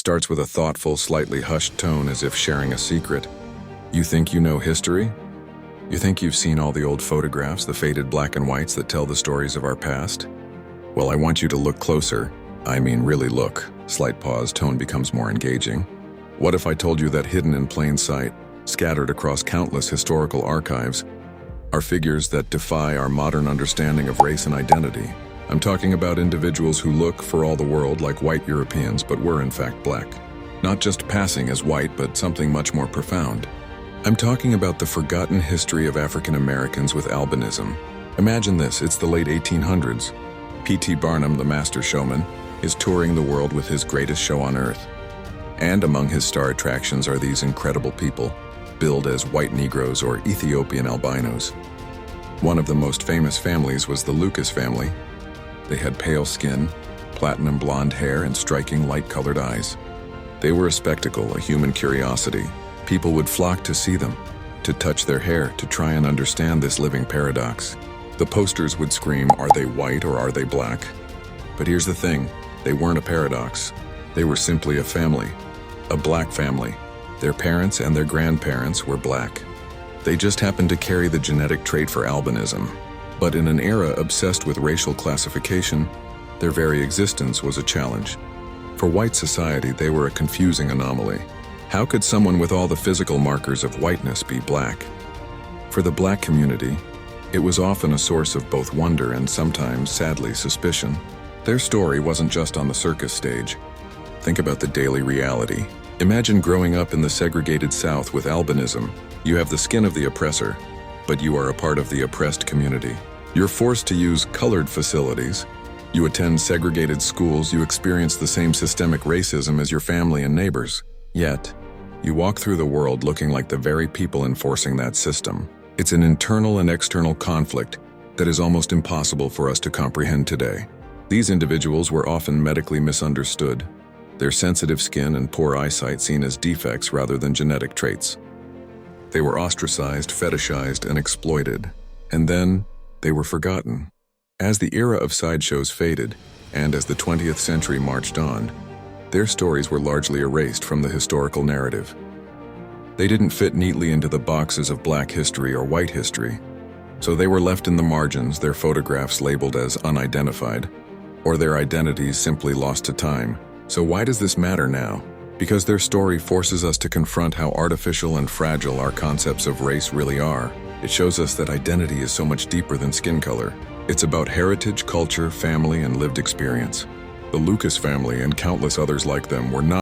starts with a thoughtful, slightly hushed tone as if sharing a secret. You think you know history? You think you've seen all the old photographs, the faded black and whites that tell the stories of our past? Well, I want you to look closer. I mean, really look. Slight pause, tone becomes more engaging. What if I told you that hidden in plain sight, scattered across countless historical archives, are figures that defy our modern understanding of race and identity? I'm talking about individuals who look, for all the world, like white Europeans, but were in fact black. Not just passing as white, but something much more profound. I'm talking about the forgotten history of African Americans with albinism. Imagine this, it's the late 1800s. P.T. Barnum, the master showman, is touring the world with his greatest show on earth. And among his star attractions are these incredible people, billed as white Negroes or Ethiopian albinos. One of the most famous families was the Lucas family. They had pale skin, platinum blonde hair, and striking light-colored eyes. They were a spectacle, a human curiosity. People would flock to see them, to touch their hair, to try and understand this living paradox. The posters would scream, "Are they white or are they black?" But here's the thing, they weren't a paradox. They were simply a family, a black family. Their parents and their grandparents were black. They just happened to carry the genetic trait for albinism. But in an era obsessed with racial classification, their very existence was a challenge. For white society, they were a confusing anomaly. How could someone with all the physical markers of whiteness be black? For the black community, it was often a source of both wonder and sometimes, sadly, suspicion. Their story wasn't just on the circus stage. Think about the daily reality. Imagine growing up in the segregated South with albinism. You have the skin of the oppressor, but you are a part of the oppressed community. You're forced to use colored facilities. You attend segregated schools. You experience the same systemic racism as your family and neighbors. Yet, you walk through the world looking like the very people enforcing that system. It's an internal and external conflict that is almost impossible for us to comprehend today. These individuals were often medically misunderstood, their sensitive skin and poor eyesight seen as defects rather than genetic traits. They were ostracized, fetishized, and exploited. And then, they were forgotten. As the era of sideshows faded, and as the 20th century marched on, their stories were largely erased from the historical narrative. They didn't fit neatly into the boxes of black history or white history, so they were left in the margins, their photographs labeled as unidentified, or their identities simply lost to time. So why does this matter now? Because their story forces us to confront how artificial and fragile our concepts of race really are. It shows us that identity is so much deeper than skin color. It's about heritage, culture, family, and lived experience. The Lucas family and countless others like them were not